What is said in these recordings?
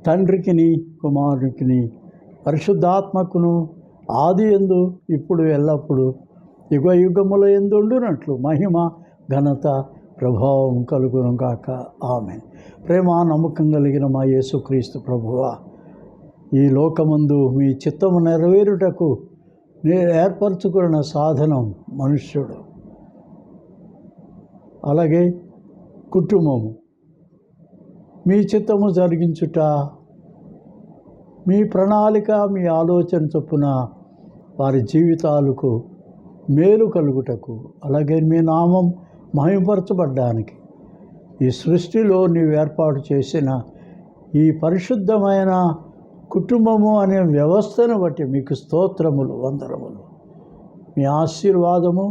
తండ్రికిని కుమారునికిని పరిశుద్ధాత్మకును ఆది యందు ఇప్పుడు ఎల్లప్పుడు యుగ యుగముల యందు ఉండునట్లు మహిమ ఘనత ప్రభావం కలుగును గాక. ఆమేన్. ప్రేమ నమ్మకం కలిగిన మా యేసుక్రీస్తు ప్రభువా, ఈ లోకమందు మీ చిత్తము నెరవేరుటకు ఏర్పరచుకున్న సాధనం మనుష్యుడు, అలాగే కుటుంబము. మీ చిత్తము జరిగించుట, మీ ప్రణాళిక, మీ ఆలోచన చొప్పున వారి జీవితాలకు మేలు కలుగుటకు, అలాగే మీ నామం మహిమపరచబడ్డానికి ఈ సృష్టిలో నీవు ఏర్పాటు చేసిన ఈ పరిశుద్ధమైన కుటుంబము అనే వ్యవస్థను బట్టి మీకు స్తోత్రములు, వందనములు. మీ ఆశీర్వాదము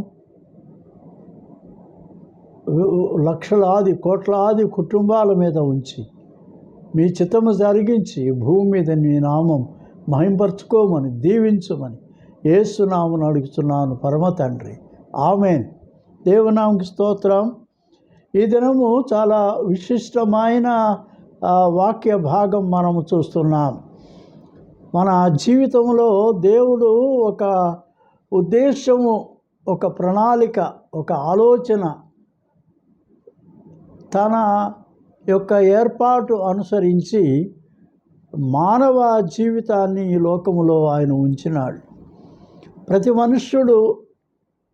లక్షలాది కోట్లాది కుటుంబాల మీద ఉంచి మీ చిత్తము జరిగించి భూమి మీద మీ నామం మహింపరచుకోమని దీవించమని యేసునామమున అడుగుతున్నాను పరమ తండ్రి. ఆమేన్. దేవునామకి స్తోత్రం. ఈ దినము చాలా విశిష్టమైన వాక్య భాగం మనము చూస్తున్నాం. మన జీవితంలో దేవుడు ఒక ఉద్దేశము, ఒక ప్రణాళిక, ఒక ఆలోచన, తన యొక్క ఏర్పాటు అనుసరించి మానవ జీవితాన్ని ఈ లోకములో ఆయన ఉంచినాడు. ప్రతి మనుష్యుడు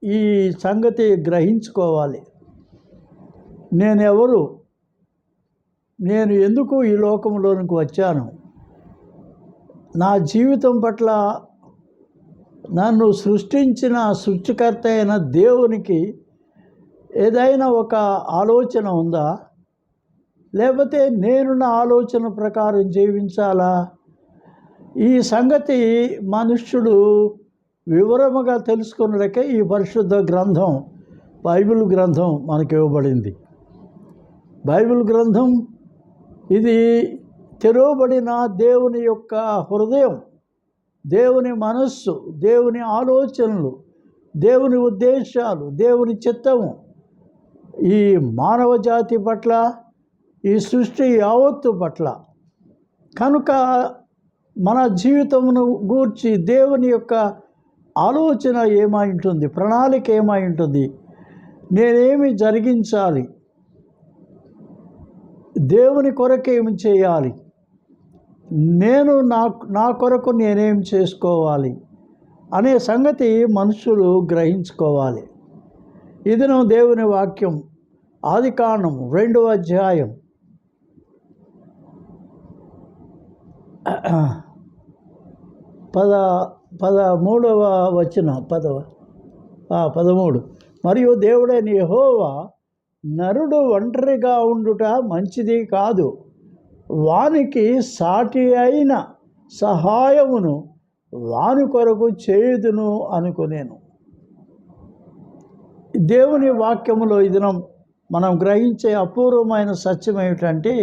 ఈ సంగతి గ్రహించుకోవాలి. నేనెవరు, నేను ఎందుకు ఈ లోకంలోనికి వచ్చాను, నా జీవితం పట్ల నన్ను సృష్టించిన సృష్టికర్త అయిన దేవునికి ఏదైనా ఒక ఆలోచన ఉందా, లేకపోతే నేను నా ఆలోచన ప్రకారం జీవించాలా? ఈ సంగతి మనుష్యుడు వివరముగా తెలుసుకున్నకే ఈ పరిశుద్ధ గ్రంథం, బైబిల్ గ్రంథం మనకి ఇవ్వబడింది. బైబిల్ గ్రంథం ఇది తెరవబడిన దేవుని యొక్క హృదయం, దేవుని మనస్సు, దేవుని ఆలోచనలు, దేవుని ఉద్దేశాలు, దేవుని చిత్తము ఈ మానవ జాతి పట్ల, ఈ సృష్టి యావత్తు పట్ల. కనుక మన జీవితమును గూర్చి దేవుని యొక్క ఆలోచన ఏమై ఉంటుంది, ప్రణాళిక ఏమై ఉంటుంది, నేనేమి జరిగించాలి, దేవుని కొరకు ఏమి చేయాలి, నేను నా కొరకు నేనేం చేసుకోవాలి అనే సంగతి మనుషులు గ్రహించుకోవాలి. ఇది దేవుని వాక్యం ఆదికాండం 2వ అధ్యాయం 13వ వచనం 13. మరియు దేవుడైన యెహోవా, నరుడు ఒంటరిగా ఉండుట మంచిది కాదు, వానికి సాటి అయిన సహాయమును వాని కొరకు చేయుదును అనుకునేను. దేవుని వాక్యములో ఈ దినం మనం గ్రహించే అపూర్వమైన సత్యం ఏమిటంటే,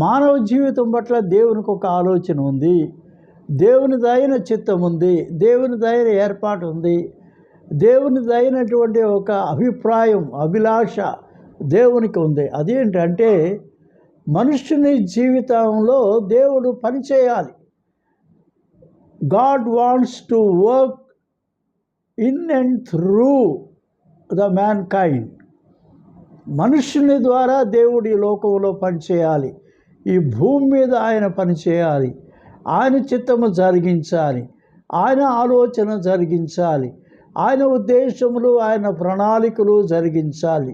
మానవ జీవితం పట్ల దేవునికి ఒక ఆలోచన ఉంది, దేవునిదైన చిత్తం ఉంది, దేవునిదైన ఏర్పాటు ఉంది, దేవునిదైనటువంటి ఒక అభిప్రాయం, అభిలాష దేవునికి ఉంది. అదేంటంటే మనుష్యుని జీవితంలో దేవుడు పనిచేయాలి. God wants to work in and through the man kind. మనుష్యుని ద్వారా దేవుడు ఈ లోకంలో పనిచేయాలి, ఈ భూమి మీద ఆయన పనిచేయాలి, ఆయన చిత్తము జరిగించాలి, ఆయన ఆలోచన జరిగించాలి, ఆయన ఉద్దేశములు, ఆయన ప్రణాళికలు జరిగించాలి.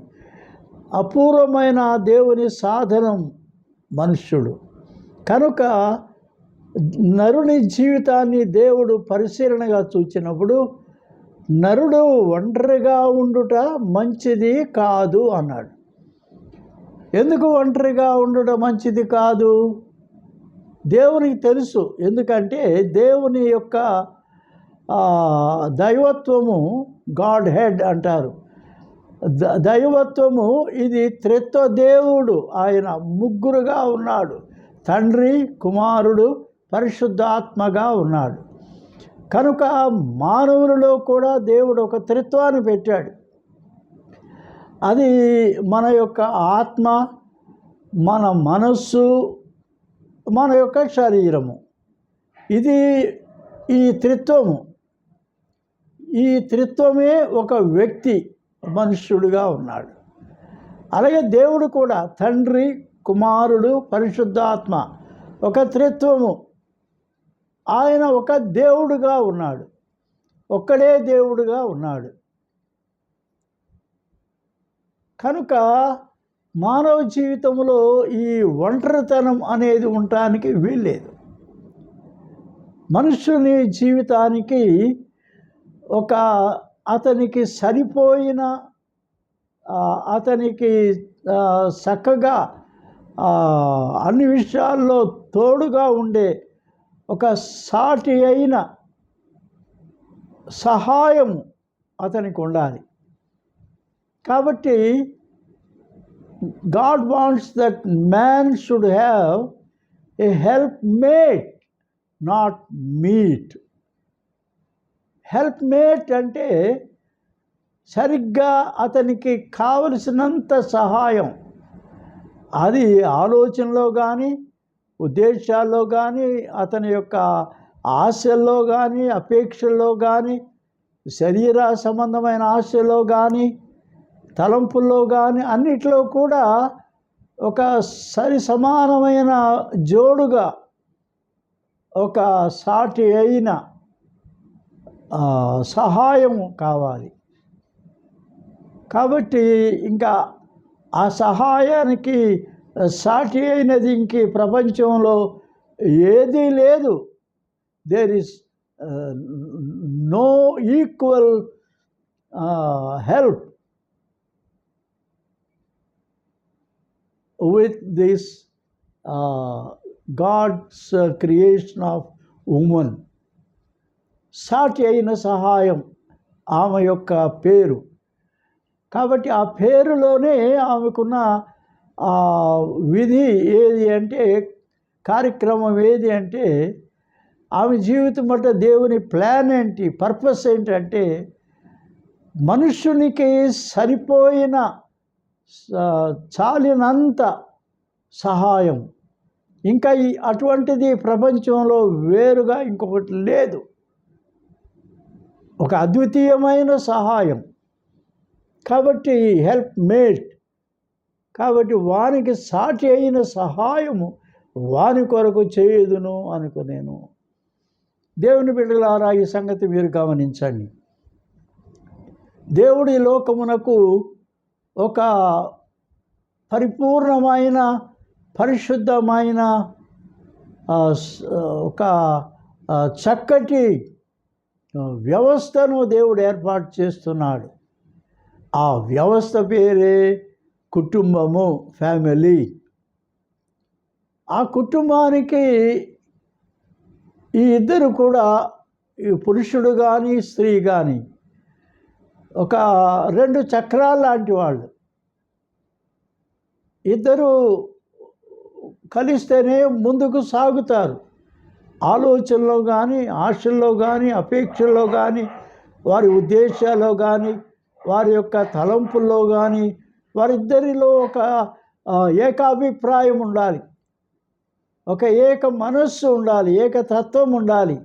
అపూర్వమైన దేవుని సాధనం మనుష్యుడు. కనుక నరుని జీవితాన్ని దేవుడు పరిశీలనగా చూచినప్పుడు, నరుడు ఒంటరిగా ఉండుట మంచిది కాదు అన్నాడు. ఎందుకు ఒంటరిగా ఉండుట మంచిది కాదు? దేవునికి తెలుసు. ఎందుకంటే దేవుని యొక్క దైవత్వము, గాడ్ హెడ్ అంటారు, దైవత్వము ఇది త్రిత్వ దేవుడు. ఆయన ముగ్గురుగా ఉన్నాడు, తండ్రి, కుమారుడు, పరిశుద్ధాత్మగా ఉన్నాడు. కనుక మానవులలో కూడా దేవుడు ఒక త్రిత్వాన్ని పెట్టాడు. అది మన యొక్క ఆత్మ, మన మనస్సు, మన యొక్క శరీరము. ఇది ఈ త్రిత్వము, ఈ త్రిత్వమే ఒక వ్యక్తి, మనుష్యుడిగా ఉన్నాడు. అలాగే దేవుడు కూడా తండ్రి, కుమారుడు, పరిశుద్ధాత్మ ఒక త్రిత్వము. ఆయన ఒక దేవుడుగా ఉన్నాడు, ఒక్కడే దేవుడుగా ఉన్నాడు. కనుక మానవ జీవితంలో ఈ ఒంటరితనం అనేది ఉండటానికి వీల్లేదు. మనుష్యుని జీవితానికి ఒక అతనికి సరిపోయిన, అతనికి చక్కగా అన్ని విషయాల్లో తోడుగా ఉండే ఒక సాటి అయిన సహాయం అతనికి ఉండాలి. కాబట్టి God wants that man should have a helpmate, not meat. హెల్ప్మేట్ అంటే సరిగ్గా అతనికి కావలసినంత సహాయం. అది ఆలోచనలో కానీ, ఉద్దేశాల్లో కానీ, అతని యొక్క ఆశల్లో కానీ, అపేక్షల్లో కానీ, శరీర సంబంధమైన ఆశల్లో కానీ, తలంపుల్లో కానీ, అన్నిట్లో కూడా ఒక సరి సమానమైన జోడుగా ఒక సాటి అయిన సహాయము కావాలి. కాబట్టి ఇంకా ఆ సహాయానికి సాటి అయినది ఇంక ప్రపంచంలో ఏదీ లేదు. There is no equal help with this God's creation of woman. సాటి అయిన సహాయం ఆమె యొక్క పేరు. కాబట్టి ఆ పేరులోనే ఆమెకున్న విధి ఏది అంటే, కార్యక్రమం ఏది అంటే, ఆమె జీవితం పట్ల దేవుని ప్లాన్ ఏంటి, పర్పస్ ఏంటంటే, మనుష్యునికి సరిపోయిన చాలినంత సహాయం. ఇంకా అటువంటిది ప్రపంచంలో వేరుగా ఇంకొకటి లేదు. ఒక అద్వితీయమైన సహాయం. కాబట్టి హెల్ప్ మేట్. కాబట్టి వానికి సాటి అయిన సహాయము వాని కొరకు చేయదును అనుకునేను. దేవుని బిడ్డలారా, ఈ సంగతి మీరు గమనించండి. దేవుడి లోకమునకు ఒక పరిపూర్ణమైన, పరిశుద్ధమైన, ఒక చక్కటి వ్యవస్థను దేవుడు ఏర్పాటు చేస్తున్నాడు. ఆ వ్యవస్థ పేరే కుటుంబము, ఫ్యామిలీ. ఆ కుటుంబానికి ఈ ఇద్దరు కూడా, ఈ పురుషుడు కానీ స్త్రీ కానీ, ఒక రెండు చక్రాలు లాంటి వాళ్ళు. ఇద్దరు కలిస్తేనే ముందుకు సాగుతారు. ఆలోచనలో కానీ, ఆశల్లో కానీ, అపేక్షల్లో కానీ, వారి ఉద్దేశాల్లో కానీ, వారి యొక్క తలంపుల్లో కానీ, వారిద్దరిలో ఒక ఏకాభిప్రాయం ఉండాలి, ఒక ఏక మనస్సు ఉండాలి, ఏకతత్వం ఉండాలి,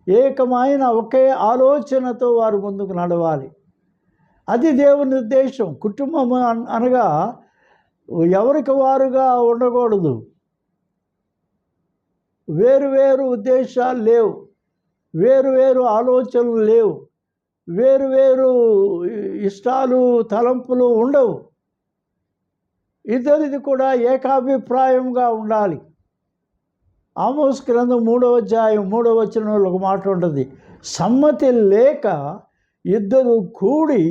ఏకమైన ఒకే ఆలోచనతో వారు ముందుకు నడవాలి. అది దేవుని ఉద్దేశం. కుటుంబం అనగా ఎవరికి వారుగా ఉండకూడదు. వేరు ఉద్దేశాలు లేవు, వేరు ఆలోచనలు లేవు, వేరు ఇష్టాలు, తలంపులు ఉండవు. ఇద్దరిది కూడా ఏకాభిప్రాయంగా ఉండాలి. ఆమోస్ గ్రంథం 3వ అధ్యాయం 3వ వచనంలో ఒక మాట ఉంటుంది, సమ్మతి లేక ఇద్దరు కూడి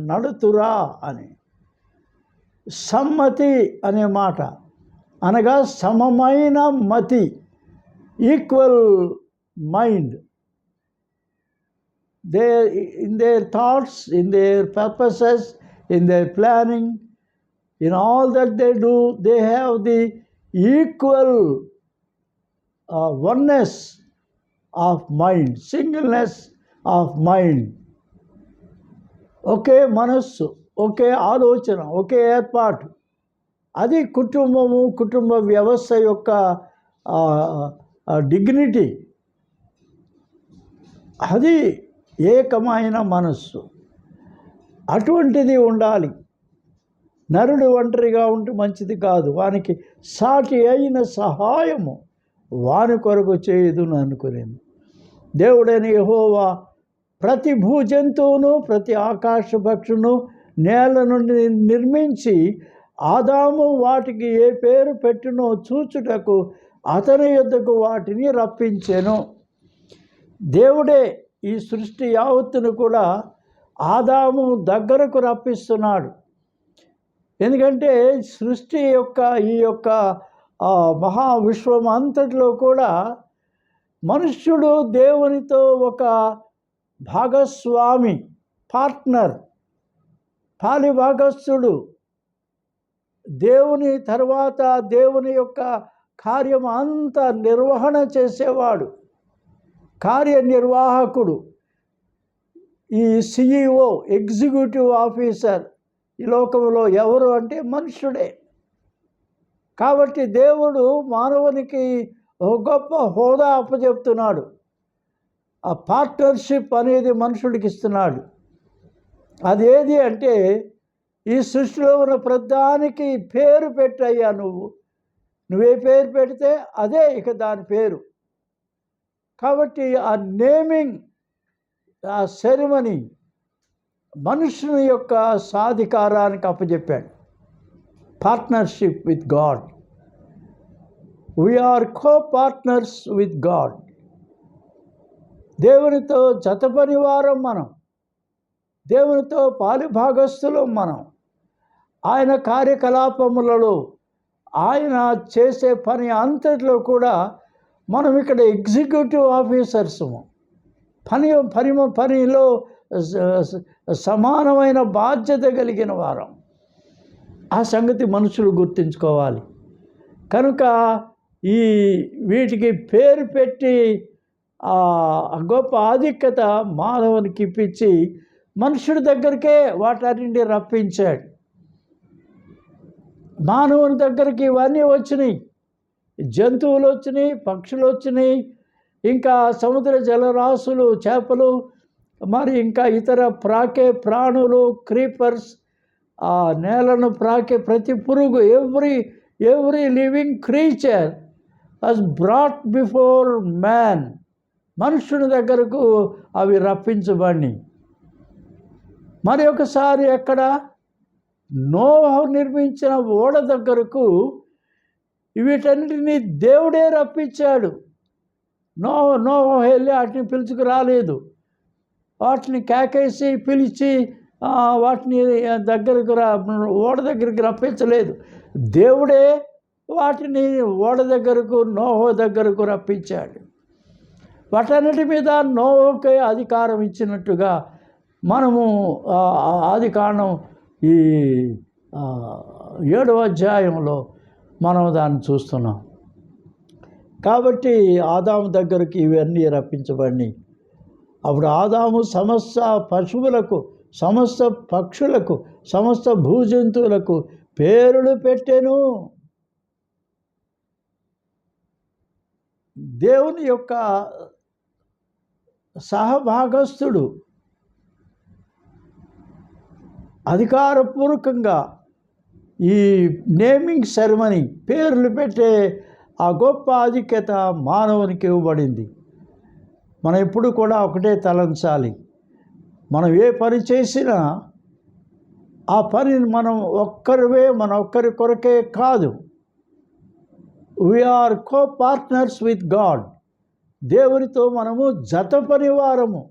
నడుతురా అని. సమ్మతి అనే మాట అనగా సమమైన మతి, equal mind. In their thoughts, in their purposes, in their planning, in all that they do, they have the equal oneness of mind, singleness of mind. ఒకే మనస్సు, ఒకే ఆలోచన, ఒకే ఏర్పాటు. అది కుటుంబము, కుటుంబ వ్యవస్థ యొక్క డిగ్నిటీ, అది ఏకమైన మనస్సు, అటువంటిది ఉండాలి. నరుడు ఒంటరిగా ఉంటే మంచిది కాదు, వానికి సాటి అయిన సహాయము వాని కొరకు చేయుదును అనుకునేది. దేవుడైన యెహోవా ప్రతి భూజంతువును, ప్రతి ఆకాశ పక్షును నేల నుండి నిర్మించి ఆదాము వాటికి ఏ పేరు పెట్టునో చూచుటకు అతని యొద్దకు వాటిని రప్పించెను. దేవుడే ఈ సృష్టి యావత్తును కూడా ఆదాము దగ్గరకు రప్పిస్తున్నాడు. ఎందుకంటే సృష్టి యొక్క ఈ యొక్క మహావిశ్వం అంతటిలో కూడా మనుష్యుడు దేవునితో ఒక భాగస్వామి, పార్ట్నర్, పాలిభాగస్థుడు. దేవుని తర్వాత దేవుని యొక్క కార్యం అంతా నిర్వహణ చేసేవాడు, కార్యనిర్వాహకుడు. ఈ CEO, ఎగ్జిక్యూటివ్ ఆఫీసర్ ఈ లోకంలో ఎవరు అంటే మనుష్యుడే. కాబట్టి దేవుడు మానవునికి ఒక గొప్ప హోదా అప్పచెప్తున్నాడు. ఆ పార్ట్నర్షిప్ అనేది మనుషుడికి ఇస్తున్నాడు. అదేది అంటే ఈ సృష్టిలో ఉన్న ప్రతిదానికి పేరు పెట్టయ్యా, నువ్వే పేరు పెడితే అదే ఇక దాని పేరు. కాబట్టి ఆ నేమింగ్, ఆ సెరిమనీ మనుషుని యొక్క సాధికారానికి అప్పచెప్పాడు. Partnership with God. We're co-partners with God. దేవునితో జతపని వారం మనం, దేవునితో పాలిభాగస్థులం మనం. ఆయన కార్యకలాపములలో, ఆయన చేసే పని అంతట్లో కూడా మనం ఇక్కడ ఎగ్జిక్యూటివ్ ఆఫీసర్సము. పనిలో సమానమైన బాధ్యత కలిగిన వారం. ఆ సంగతి మనుషులు గుర్తుంచుకోవాలి. కనుక వీటికి పేరు పెట్టి గొప్ప ఆధిక్యత మానవునికి ఇప్పించి మనుషుడి దగ్గరికే వాటన్నింటినీ రప్పించాడు. మానవుని దగ్గరికి ఇవన్నీ వచ్చినాయి. జంతువులు వచ్చినాయి, పక్షులు వచ్చినాయి, ఇంకా సముద్ర జలరాశులు, చేపలు, మరి ఇంకా ఇతర ప్రాకే ప్రాణులు, క్రీపర్స్, నేలను ప్రాకే ప్రతి పురుగు, every living creature was brought before man. మనుషుని దగ్గరకు అవి రప్పించబడి మరి ఒకసారి ఎక్కడ నోవహు నిర్మించిన ఓడ దగ్గరకు వీటన్నిటినీ దేవుడే రప్పించాడు. నోవహు వెళ్ళి వాటిని పిలుచుకు రాలేదు. వాటిని కేకేసి పిలిచి వాటిని ఓడ దగ్గరికి రప్పించలేదు. దేవుడే వాటిని ఓడ దగ్గరకు, నోవహు దగ్గరకు రప్పించాడు. వాటన్నిటి మీద నోవహుకే అధికారం ఇచ్చినట్టుగా మనము ఆదికాండం ఈ 7వ అధ్యాయంలో మనం దాన్ని చూస్తున్నాం. కాబట్టి ఆదాము దగ్గరికి ఇవన్నీ రప్పించబడి అప్పుడు ఆదాము సమస్త పశువులకు, సమస్త పక్షులకు, సమస్త భూజంతువులకు పేర్లు పెట్టెను. దేవుని యొక్క సహభాగస్థుడు అధికారపూర్వకంగా ఈ నేమింగ్ సెరమనీ, పేర్లు పెట్టే ఆ గొప్ప ఆధిక్యత మానవునికి ఇవ్వబడింది. మనం ఎప్పుడు కూడా ఒకటే తలంచాలి. మనం ఏ పని చేసినా ఆ పనిని మన ఒక్కరి కొరకే కాదు. We're co-partners with God. దేవునితో మనము జత పనివారము.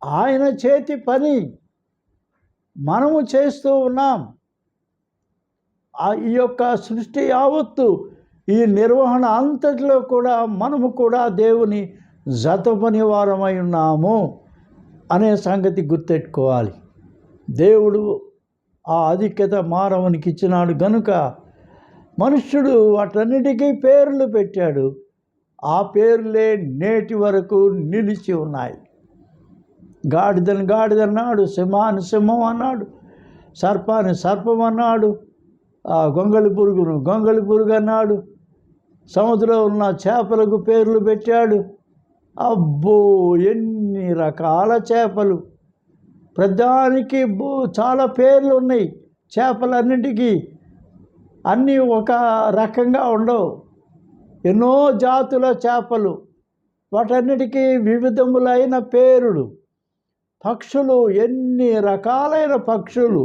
ఆయన చేతి పని మనము చేస్తూ ఉన్నాం. ఈ యొక్క సృష్టి యావత్తు, ఈ నిర్వహణ అంతటిలో కూడా మనము కూడా దేవుని జత పనివారమై ఉన్నాము అనే సంగతి గుర్తెట్టుకోవాలి. దేవుడు ఆ ఆధిక్యత మానవునికి ఇచ్చినాడు గనుక మనుష్యుడు వాటన్నిటికీ పేర్లు పెట్టాడు. ఆ పేర్లే నేటి వరకు నిలిచి ఉన్నాయి. గాడిదని గాడిదన్నాడు, సింహాన్ని సింహం అన్నాడు, సర్పాన్ని సర్పం అన్నాడు, గొంగళి పురుగును గొంగళి పురుగు అన్నాడు. సముద్రంలో ఉన్న చేపలకు పేర్లు పెట్టాడు. అబ్బో, ఎన్ని రకాల చేపలు! ప్రధానికి చాలా పేర్లు ఉన్నాయి. చేపలన్నింటికీ అన్నీ ఒక రకంగా ఉండవు. ఎన్నో జాతుల చేపలు, వాటన్నిటికీ వివిధములైన పేరులు. పక్షులు, ఎన్ని రకాలైన పక్షులు,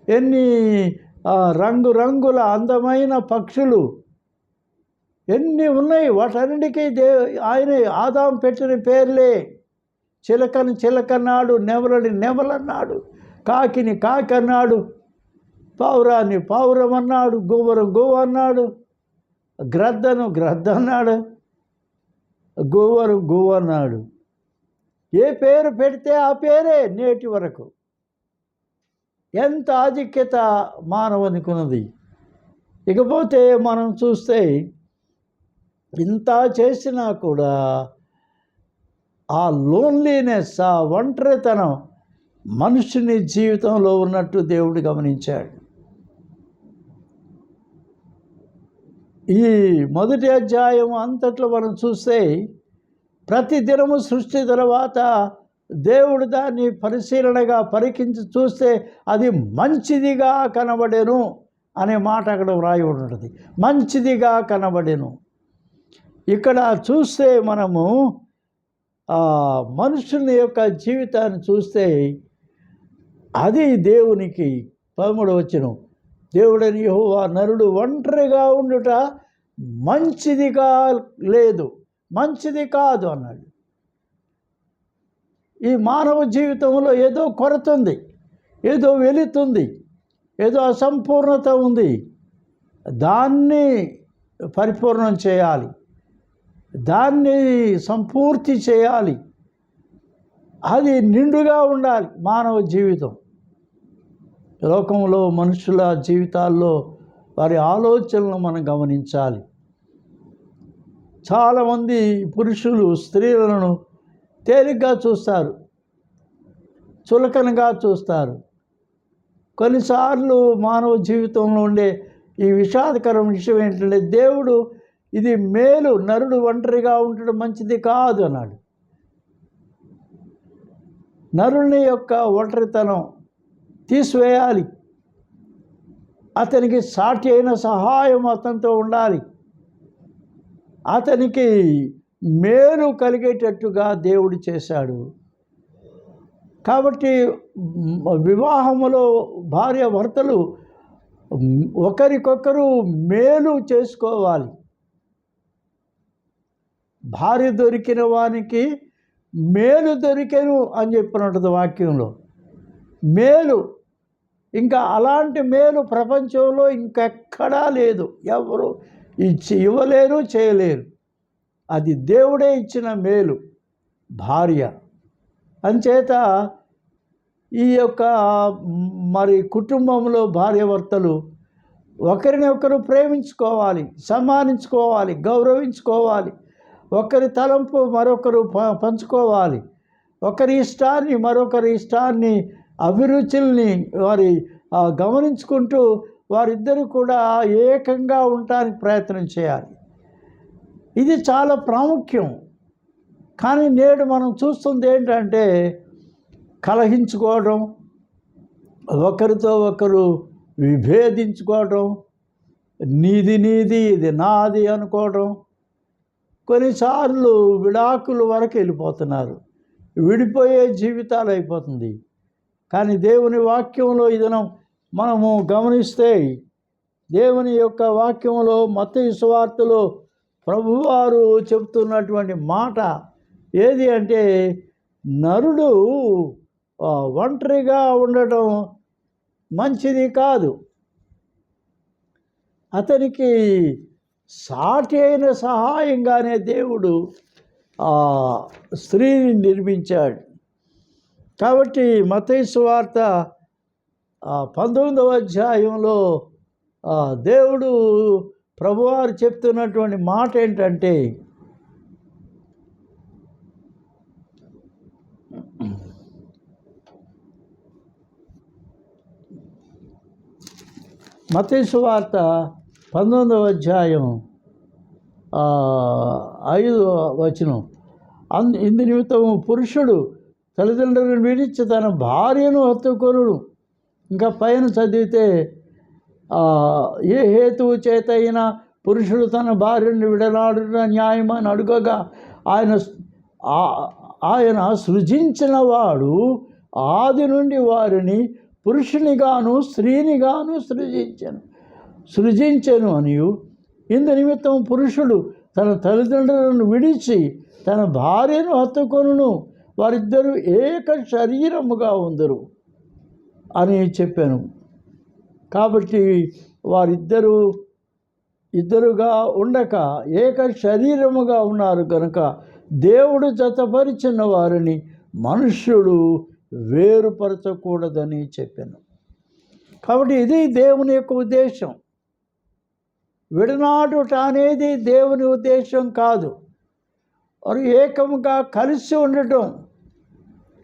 ఎన్ని రంగురంగుల అందమైన పక్షులు ఎన్ని ఉన్నాయి. వాటన్నిటికీ ఆయనే ఆదాము పెట్టిన పేర్లే. చిలకని చిలకన్నాడు, నెమలని నెమలన్నాడు, కాకిని కాకి అన్నాడు, పావురాన్ని పావురం అన్నాడు, గువ్వను గువ్వ అన్నాడు, గ్రద్దను గ్రద్ద అన్నాడు, గువ్వను గువ్వ అన్నాడు. ఏ పేరు పెడితే ఆ పేరే నేటి వరకు. ఎంత ఆధిక్యత మానవునికి ఉన్నది. ఇకపోతే మనం చూస్తే ఇంత చేసినా కూడా ఆ లోన్లీనెస్, ఆ ఒంటరితనం మనుషుని జీవితంలో ఉన్నట్టు దేవుడు గమనించాడు. ఈ మొదటి అధ్యాయం అంతట్లో మనం చూస్తే ప్రతి దినము సృష్టి తర్వాత దేవుడు దాన్ని పరిశీలనగా పరికించి చూస్తే అది మంచిదిగా కనబడెను అనే మాట అక్కడ వ్రాయి ఉంటుంది. మంచిదిగా కనబడెను. ఇక్కడ చూస్తే మనము మనుషుని యొక్క జీవితాన్ని చూస్తే అది దేవునికి 13వ వచనం, దేవుడని యెహోవా నరుడు ఒంటరిగా ఉండుట మంచిదిగా లేదు, మంచిది కాదు అన్నాడు. ఈ మానవ జీవితంలో ఏదో కొరత ఉంది, ఏదో వెలుతుంది, ఏదో అసంపూర్ణత ఉంది. దాన్ని పరిపూర్ణం చేయాలి, దాన్ని సంపూర్తి చేయాలి. అది నిండుగా ఉండాలి మానవ జీవితం. లోకంలో మనుషుల జీవితాల్లో వారి ఆలోచనలను మనం గమనించాలి. చాలామంది పురుషులు స్త్రీలను తేలిగ్గా చూస్తారు, చులకనగా చూస్తారు. కొన్నిసార్లు మానవ జీవితంలో ఉండే ఈ విషాదకరమైన విషయం ఏంటంటే, దేవుడు ఇది మేలు, నరుడు ఒంటరిగా ఉండడం మంచిది కాదు అన్నాడు. నరుని యొక్క ఒంటరితనం తీసివేయాలి. అతనికి సాటి అయిన సహాయం అతనితో ఉండాలి. అతనికి మేలు కలిగేటట్టుగా దేవుడు చేశాడు. కాబట్టి వివాహములో భార్య భర్తలు ఒకరికొకరు మేలు చేసుకోవాలి. భార్య దొరికిన వానికి మేలు దొరికెను అని చెప్పినట్టు వాక్యంలో. మేలు, ఇంకా అలాంటి మేలు ప్రపంచంలో ఇంకెక్కడా లేదు. ఎవరు ఇవ్వలేరు, చేయలేరు. అది దేవుడే ఇచ్చిన మేలు భార్య. అంచేత ఈ యొక్క మరి కుటుంబంలో భార్యాభర్తలు ఒకరిని ఒకరు ప్రేమించుకోవాలి, సన్మానించుకోవాలి, గౌరవించుకోవాలి. ఒకరి తలంపు మరొకరు పంచుకోవాలి. ఒకరి ఇష్టాన్ని మరొకరి ఇష్టాన్ని, అభిరుచుల్ని వారి గమనించుకుంటూ వారిద్దరూ కూడా ఏకంగా ఉండటానికి ప్రయత్నం చేయాలి. ఇది చాలా ప్రాముఖ్యం. కానీ నేడు మనం చూస్తుంది ఏంటంటే కలహించుకోవడం, ఒకరితో ఒకరు విభేదించుకోవడం, నీది ఇది నాది అనుకోవడం. కొన్నిసార్లు విడాకుల వరకు వెళ్ళిపోతున్నారు, విడిపోయే జీవితాలు అయిపోతుంది. కానీ దేవుని వాక్యంలో ఇది మనము గమనిస్తే, దేవుని యొక్క వాక్యంలో మత్తయి సువార్తలో ప్రభువారు చెబుతున్నటువంటి మాట ఏది అంటే, నరుడు ఒంటరిగా ఉండటం మంచిది కాదు. అతనికి సాటి అయిన సహాయంగానే దేవుడు స్త్రీని నిర్మించాడు. కాబట్టి మత్తయి సువార్త 19వ అధ్యాయంలో దేవుడు ప్రభువారు చెప్తున్నటువంటి మాట ఏంటంటే, మత్తయి సువార్త 19వ అధ్యాయం 5 ఇందు నిమిత్తం పురుషుడు తల్లిదండ్రులను విడిచి తన భార్యను హత్తుకొనుడు. ఇంకా పైన చదివితే ఏ హేతువు చేత అయినా పురుషుడు తన భార్యను విడనాడుట న్యాయమని అడుగగా ఆయన సృజించిన వాడు ఆది నుండి వారిని పురుషునిగాను స్త్రీనిగాను సృజించెను అనియు, ఇందు నిమిత్తం పురుషుడు తన తల్లిదండ్రులను విడిచి తన భార్యను హత్తుకొనును, వారిద్దరూ ఏక శరీరముగా ఉందరు అని చెప్పాను. కాబట్టి ఇద్దరుగా ఉండక ఏక శరీరముగా ఉన్నారు కనుక దేవుడు జతపరిచిన వారిని మనుష్యుడు వేరుపరచకూడదని చెప్పాను. కాబట్టి ఇది దేవుని యొక్క ఉద్దేశం. విడనాడుట అనేది దేవుని ఉద్దేశం కాదు. వారు ఏకముగా కలిసి ఉండటం.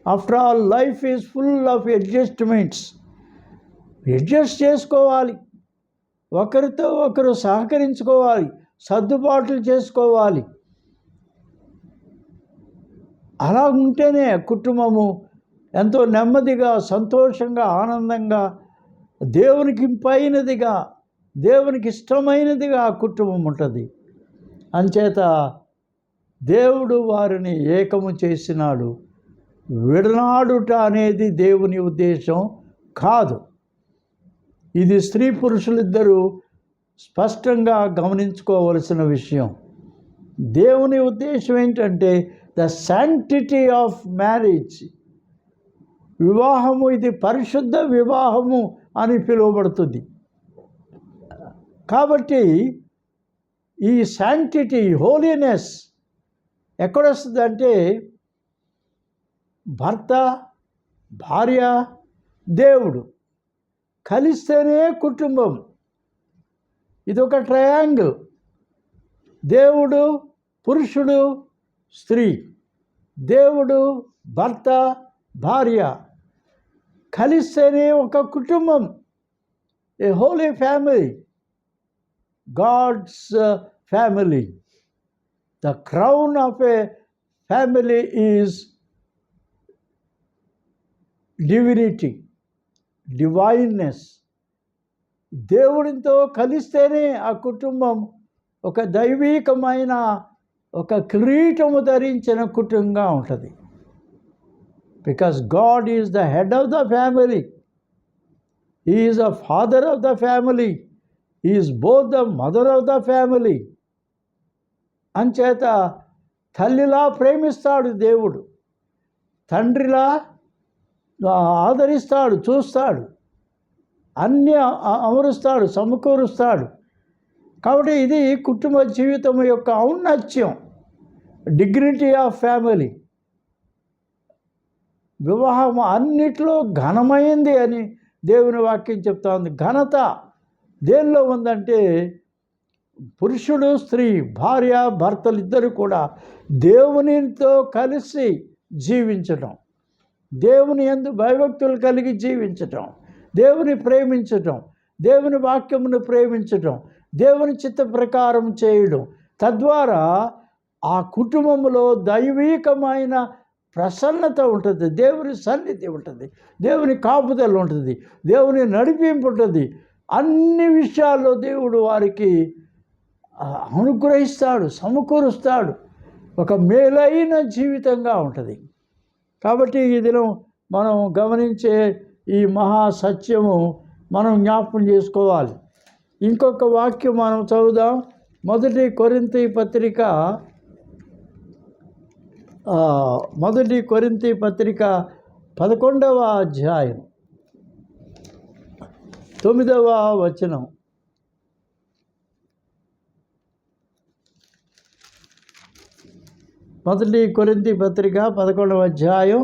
After all life is full of adjustments. Adjust చేసుకోవాలి, ఒకరితో ఒకరు సహకరించుకోవాలి, సర్దుబాట్లు చేసుకోవాలి. అలా ఉంటేనే కుటుంబము ఎంతో నెమ్మదిగా, సంతోషంగా, ఆనందంగా, దేవునికి ఇంపైనదిగా, దేవునికి ఇష్టమైనదిగా ఆ కుటుంబం ఉంటుంది. అంచేత దేవుడు వారిని ఏకము చేసినాడు. విడనాడుట అనేది దేవుని ఉద్దేశం కాదు. ఇది స్త్రీ పురుషులిద్దరూ స్పష్టంగా గమనించుకోవలసిన విషయం. దేవుని ఉద్దేశం ఏంటంటే ద శాంక్టిటీ ఆఫ్ మ్యారేజ్. వివాహము ఇది పరిశుద్ధ వివాహము అని పిలువబడుతుంది. కాబట్టి ఈ శాంక్టిటీ, హోలీనెస్ ఎక్కడొస్తుందంటే భర్త, భార్య, దేవుడు కలిస్తేనే కుటుంబం. ఇదొక ట్రయాంగిల్. దేవుడు, పురుషుడు, స్త్రీ, దేవుడు, భర్త, భార్య కలిస్తేనే ఒక కుటుంబం, a holy family, God's family. The crown of a family is divinity, divineness. దేవుడితో కలిస్తేనే ఆ కుటుంబం ఒక దైవీకమైన, ఒక కిరీటము ధరించిన కుటుంబంగా ఉంటుంది. Because God is the head of the family, he is the father of the family, he is both the mother of the family. అంచేత తల్లిలా ప్రేమిస్తాడు దేవుడు, తండ్రిలా ఆదరిస్తాడు, చూస్తాడు, అన్నీ అమరుస్తాడు, సమకూరుస్తాడు. కాబట్టి ఇది కుటుంబ జీవితం యొక్క ఔన్నత్యం, డిగ్నిటీ ఆఫ్ ఫ్యామిలీ. వివాహం అన్నిట్లో ఘనమైంది అని దేవుని వాక్యం చెప్తా ఉంది. ఘనత దేనిలో ఉందంటే పురుషుడు, స్త్రీ, భార్య, భర్తలు ఇద్దరు కూడా దేవునితో కలిసి జీవించటం, దేవుని యందు భయభక్తులు కలిగి జీవించటం, దేవుని ప్రేమించటం, దేవుని వాక్యమును ప్రేమించటం, దేవుని చిత్త ప్రకారం చేయడం. తద్వారా ఆ కుటుంబంలో దైవీకమైన ప్రసన్నత ఉంటుంది, దేవుని సన్నిధి ఉంటుంది, దేవుని కాపుదల ఉంటుంది, దేవుని నడిపింపు ఉంటుంది. అన్ని విషయాల్లో దేవుడు వారికి అనుగ్రహిస్తాడు, సమకూరుస్తాడు. ఒక మేలైన జీవితంగా ఉంటుంది. కాబట్టి ఈ దినం మనం గమనించే ఈ మహాసత్యము మనం జ్ఞాపకం చేసుకోవాలి. ఇంకొక వాక్యం మనం చదువుదాం. 1 కొరింథీ పత్రిక 11వ అధ్యాయం 9వ వచనం. మొదటి కొరింథీ పత్రిక 11వ అధ్యాయం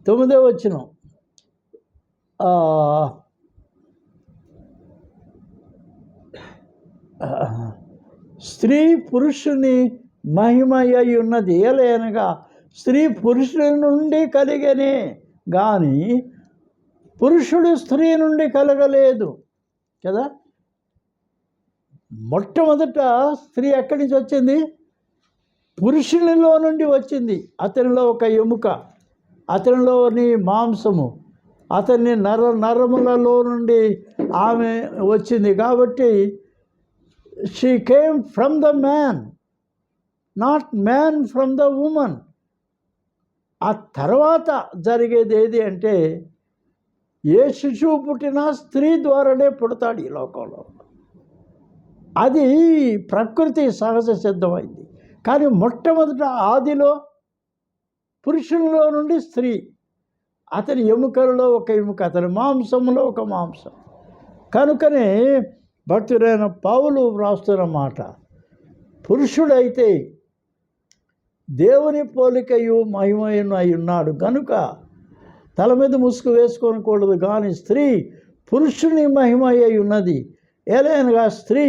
9వ వచనం. స్త్రీ పురుషుని మహిమయ్య ఉన్నది, ఏలయనగా స్త్రీ పురుషుని నుండి కలిగనే కానీ పురుషుడు స్త్రీ నుండి కలగలేదు కదా. మొట్టమొదట స్త్రీ ఎక్కడి నుంచి వచ్చింది? పురుషునిలో నుండి వచ్చింది. అతనిలో ఒక ఎముక, అతనిలోని మాంసము, అతని నరములలో నుండి ఆమె వచ్చింది. కాబట్టి she came from the man, not man from the woman. ఆ తర్వాత జరిగేది ఏది అంటే, ఏ శిశువు పుట్టినా స్త్రీ ద్వారానే పుడతాడు ఈ లోకంలో. అది ప్రకృతి సహజ సిద్ధమైంది. కానీ మొట్టమొదట ఆదిలో పురుషునిలో నుండి స్త్రీ, అతని ఎముకలలో ఒక ఎముక, అతని మాంసంలో ఒక మాంసం. కనుకనే భక్తుడైన పౌలు వ్రాస్తున్న మాట, పురుషుడైతే దేవుని పోలికయు మహిమయును అయి ఉన్నాడు కనుక తల మీద ముసుగు వేసుకోనకూడదు. కానీ స్త్రీ పురుషుని మహిమ అయి ఉన్నది. ఏలైనగా స్త్రీ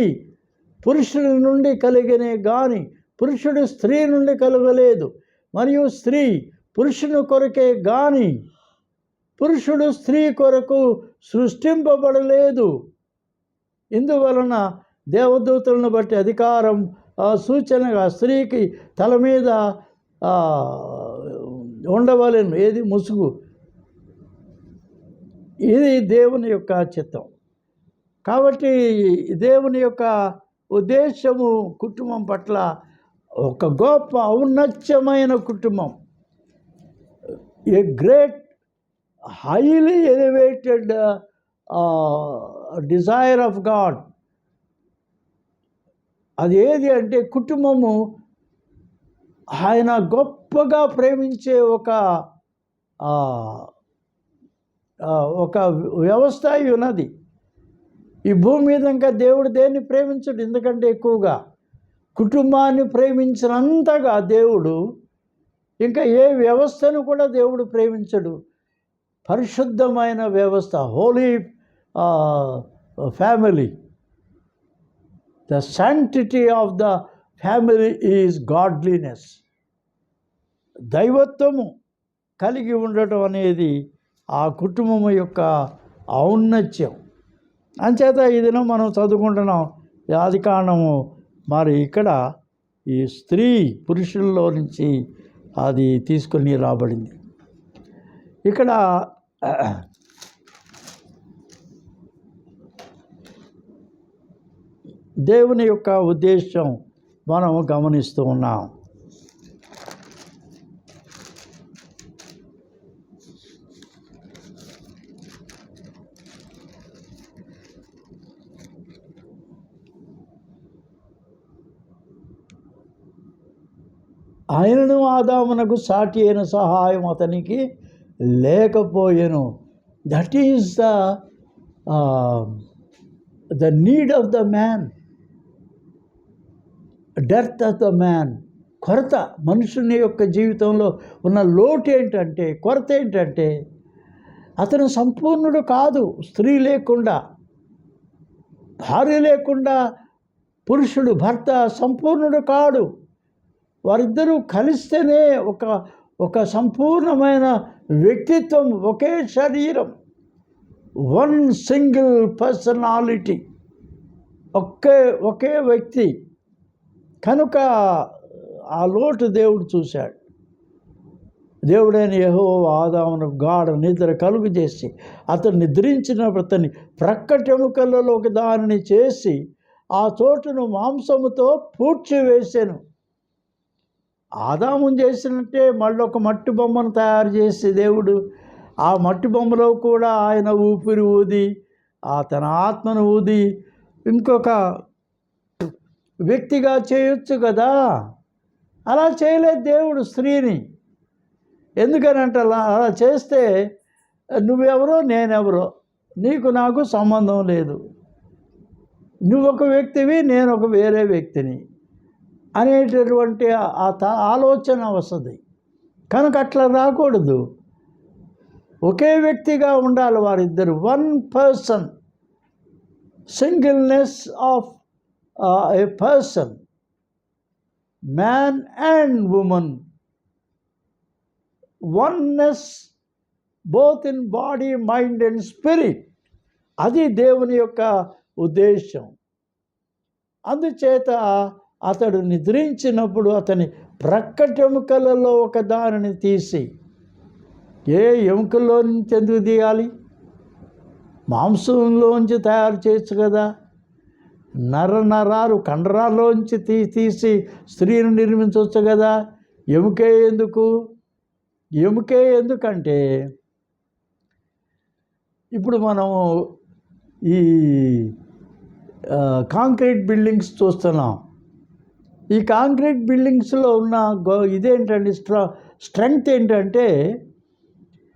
పురుషుని నుండి కలిగినే గాని పురుషుడు స్త్రీ నుండి కలగలేదు. మరియు స్త్రీ పురుషుని కొరకే గాని పురుషుడు స్త్రీ కొరకు సృష్టింపబడలేదు. ఇందువలన దేవదూతలను బట్టి అధికారం సూచనగా స్త్రీకి తల మీద ఉండవలెను. ఏది? ముసుగు. ఇది దేవుని యొక్క చిత్తం. కాబట్టి దేవుని యొక్క ఉద్దేశము కుటుంబం పట్ల ఒక గొప్ప ఔన్నత్యమైన కుటుంబం, a great highly elevated desire of God. అది ఏది అంటే కుటుంబము ఆయన గొప్పగా ప్రేమించే ఒక వ్యవస్థ ఉన్నది. ఈ భూమి మీద ఇంకా దేవుడు దేన్ని ప్రేమించడు. ఎందుకంటే ఎక్కువగా కుటుంబాన్ని ప్రేమించినంతగా దేవుడు ఇంకా ఏ వ్యవస్థను కూడా దేవుడు ప్రేమించడు. పరిశుద్ధమైన వ్యవస్థ, holy family. The sanctity of the family is godliness. దైవత్వము కలిగి ఉండటం అనేది ఆ కుటుంబం యొక్క ఔన్నత్యం. అంచేత ఈ దినం మనం చదువుకుంటున్నాం ఆదికాండము. మరి ఇక్కడ ఈ స్త్రీ పురుషుల్లో నుంచి అది తీసుకొని రాబడింది. ఇక్కడ దేవుని యొక్క ఉద్దేశం మనం గమనిస్తూ ఉన్నాం. ఆయనను ఆదామునకు సాటి అయిన సహాయం అతనికి లేకపోయెను. That is the need of the man, డెత్ ఆఫ్ ద మ్యాన్. కొరత, మనుషుని యొక్క జీవితంలో ఉన్న లోటు ఏంటంటే, కొరత ఏంటంటే అతను సంపూర్ణుడు కాదు. స్త్రీ లేకుండా, భార్య లేకుండా పురుషుడు భర్త సంపూర్ణుడు కాడు. వారిద్దరూ కలిస్తేనే ఒక సంపూర్ణమైన వ్యక్తిత్వం, ఒకే శరీరం, వన్ సింగిల్ పర్సనాలిటీ, ఒకే వ్యక్తి. కనుక ఆ లోటు దేవుడు చూశాడు. దేవుడైన యెహోవా ఆదామునకు గాఢ నిద్ర కలుగు చేసి అతను నిద్రించినప్పుడు అతన్ని ప్రక్కటెముకలలోకి దానిని చేసి ఆ చోటును మాంసముతో పూడ్చివేసాను. ఆదాము చేసినట్టే మళ్ళీ ఒక మట్టి బొమ్మను తయారు చేసి దేవుడు ఆ మట్టి బొమ్మలో కూడా ఆయన ఊపిరి ఊది, తన ఆత్మను ఊది ఇంకొక వ్యక్తిగా చేయొచ్చు కదా. అలా చేయలేదు దేవుడు స్త్రీని. ఎందుకనంటే అలా చేస్తే నువ్వెవరో నేనెవరో, నీకు నాకు సంబంధం లేదు, నువ్వొక వ్యక్తివి నేను ఒక వేరే వ్యక్తిని అనేటటువంటి ఆలోచన వస్తుంది. కనుక అట్లా రాకూడదు. ఒకే వ్యక్తిగా ఉండాలి వారిద్దరు. One person, singleness of a person, man and woman, oneness both in body, mind and spirit. అది దేవుని యొక్క ఉద్దేశం. అందుచేత అతడు నిద్రించినప్పుడు అతని ప్రక్కటెముకలలో ఒక దానిని తీసి, ఎముకల్లో నుంచి ఎందుకు తీయాలి? మాంసంలోంచి తయారు చేయొచ్చు కదా. నరాలు కండరాల్లోంచి తీసి స్త్రీని నిర్మించవచ్చు కదా. ఎముకే ఎందుకంటే ఇప్పుడు మనం ఈ కాంక్రీట్ బిల్డింగ్స్ చూస్తున్నాం. ఈ కాంక్రీట్ బిల్డింగ్స్లో ఉన్న ఇదేంటంటే స్ట్రెంగ్త్ ఏంటంటే,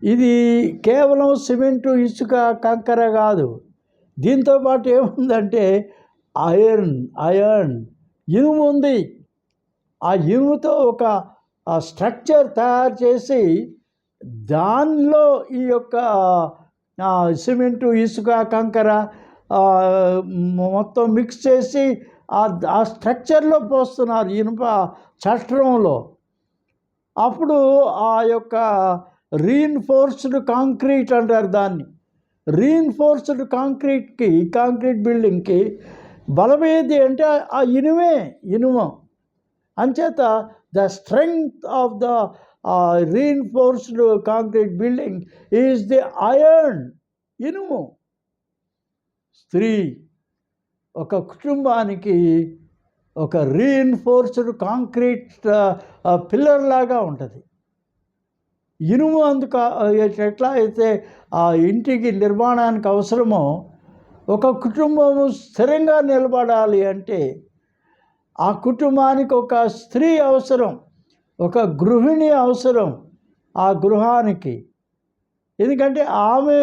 ఇది కేవలం సిమెంటు, ఇసుక, కంకర కాదు. దీంతోపాటు ఏముందంటే ఐరన్ ఇనుము ఉంది. ఆ ఇనుముతో ఒక స్ట్రక్చర్ తయారు చేసి దానిలో ఈ యొక్క సిమెంటు, ఇసుక, కంకర మొత్తం మిక్స్ చేసి ఆ స్ట్రక్చర్లో పోస్తున్నారు, ఇనుప చట్రంలో. అప్పుడు ఆ యొక్క రీఇన్ఫోర్స్డ్ కాంక్రీట్ అంటారు దాన్ని. రీఇన్ఫోర్స్డ్ కాంక్రీట్ బిల్డింగ్కి బలమేది అంటే ఆ ఇనుము. అంచేత the strength of the reinforced concrete building is the iron, ఇనుము. స్త్రీ ఒక కుటుంబానికి ఒక రీఇన్ఫోర్స్డ్ కాంక్రీట్ పిల్లర్ లాగా ఉంటుంది. ఇనుము అందుకు ఎట్లా అయితే ఆ ఇంటికి నిర్మాణానికి అవసరమో, ఒక కుటుంబము స్థిరంగా నిలబడాలి అంటే ఆ కుటుంబానికి ఒక స్త్రీ అవసరం, ఒక గృహిణి అవసరం ఆ గృహానికి. ఎందుకంటే ఆమె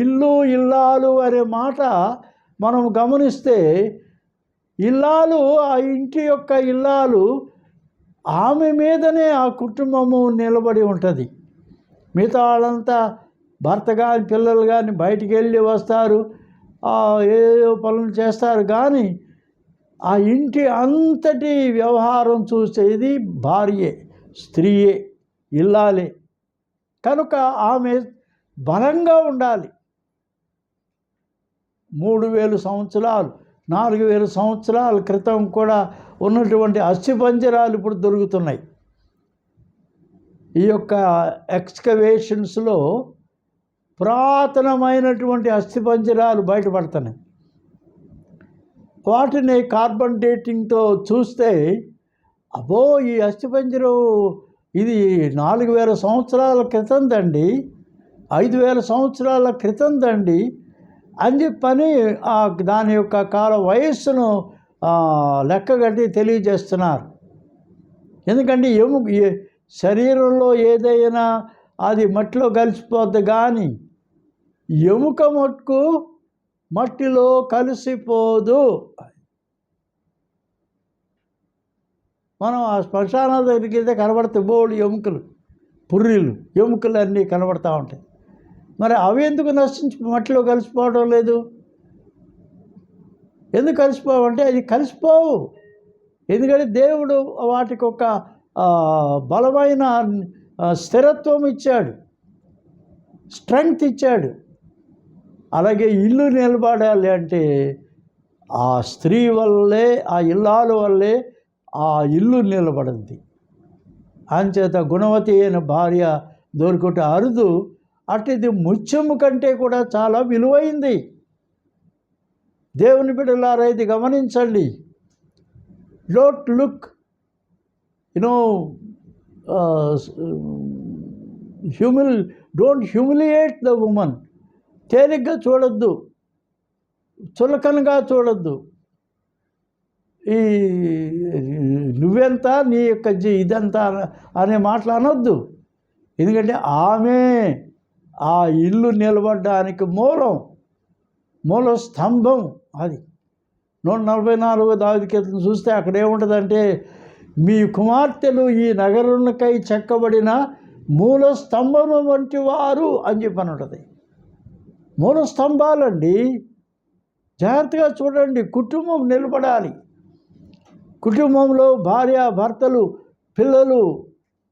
ఇల్లాలు అనే మాట మనం గమనిస్తే, ఇల్లాలు ఆ ఇంటి యొక్క ఇల్లాలు, ఆమె మీదనే ఆ కుటుంబము నిలబడి ఉంటుంది. మిగతా వాళ్ళంతా భర్త కానీ పిల్లలు కానీ బయటికి వెళ్ళి వస్తారు, ఏదో పనులు చేస్తారు, కానీ ఆ ఇంటి అంతటి వ్యవహారం చూసేది భార్యే, స్త్రీయే, ఇల్లాలే. కనుక ఆమె బలంగా ఉండాలి. 3000 సంవత్సరాలు 4000 సంవత్సరాల క్రితం కూడా ఉన్నటువంటి అస్థిపంజరాలు ఇప్పుడు దొరుకుతున్నాయి. ఈ యొక్క ఎక్స్కవేషన్స్లో పురాతనమైనటువంటి అస్థిపంజరాలు బయటపడుతున్నాయి. వాటిని కార్బన్ డేటింగ్తో చూస్తే, అబ్బో ఈ అస్థిపంజరం ఇది 4000 సంవత్సరాల క్రితం దండి, 5000 సంవత్సరాల క్రితం దండి అని చెప్పని దాని యొక్క కాల వయస్సును లెక్కగట్టి తెలియజేస్తున్నారు. ఎందుకంటే శరీరంలో ఏదైనా అది మట్టిలో కలిసిపోద్ది, కానీ ఎముక మట్టుకు మట్టిలో కలిసిపోదు. మనం ఆ శ్మశానాల దగ్గరికి వెళ్తే కనబడతాయి బోళ్ళు ఎముకలు, పుర్రీలు, ఎముకలు అన్నీ కనబడతా ఉంటాయి. మరి అవి ఎందుకు నశించి మట్టిలో కలిసిపోవడం లేదు? ఎందుకు కలిసిపోవంటే అది కలిసిపోవు. ఎందుకంటే దేవుడు వాటికి ఒక బలమైన స్థిరత్వం ఇచ్చాడు, స్ట్రెంగ్త్ ఇచ్చాడు. అలాగే ఇల్లు నిలబడాలి అంటే ఆ స్త్రీ వల్లే, ఆ ఇల్లాల వల్లే ఆ ఇల్లు నిలబడింది. అంచేత గుణవతి అయిన భార్య దొరుకుట అరుదు. అటుది ముత్యము కంటే కూడా చాలా విలువైంది. దేవుని బిడ్డలారా, ఇది గమనించండి. Don't look don't humiliate the women. తేలిగ్గా చూడొద్దు, చులకనగా చూడొద్దు. ఈ నువ్వెంత, నీ యొక్క ఇదంతా అనే మాటలు అనొద్దు. ఎందుకంటే ఆమె ఆ ఇల్లు నిలబడడానికి మూల స్తంభం. అది 144 దావీదు కీర్తన చూస్తే అక్కడ ఏముంటుందంటే, మీ కుమార్తెలు ఈ నగరునికై చెక్కబడిన మూల స్తంభం వంటి వారు అని చెప్పని ఉంటుంది. మూల స్తంభాలండి. జాగ్రత్తగా చూడండి. కుటుంబం నిలబడాలి. కుటుంబంలో భార్య, భర్తలు, పిల్లలు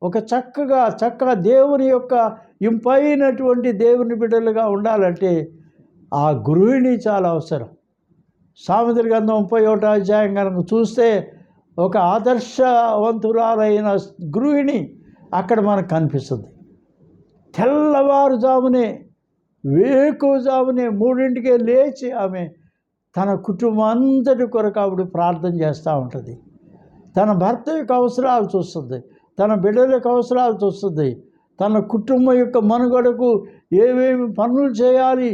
ఒక చక్కగా దేవుని యొక్క ఇంపైనటువంటి దేవుని బిడ్డలుగా ఉండాలంటే ఆ గృహిణి చాలా అవసరం. సామెతల గ్రంథం 31వ అధ్యాయం కనుక చూస్తే ఒక ఆదర్శవంతురాలైన గృహిణి అక్కడ మనకు కనిపిస్తుంది. తెల్లవారుజామునే వేకువజామునే 3ంటికే లేచి ఆమె తన కుటుంబం అంతటి కొరకు ఆవిడ ప్రార్థన చేస్తూ ఉంటుంది. తన భర్త యొక్క అవసరాలు చూస్తుంది, తన బిడ్డల యొక్క అవసరాలు చూస్తుంది, తన కుటుంబం యొక్క మనుగడకు ఏమేమి పనులు చేయాలి,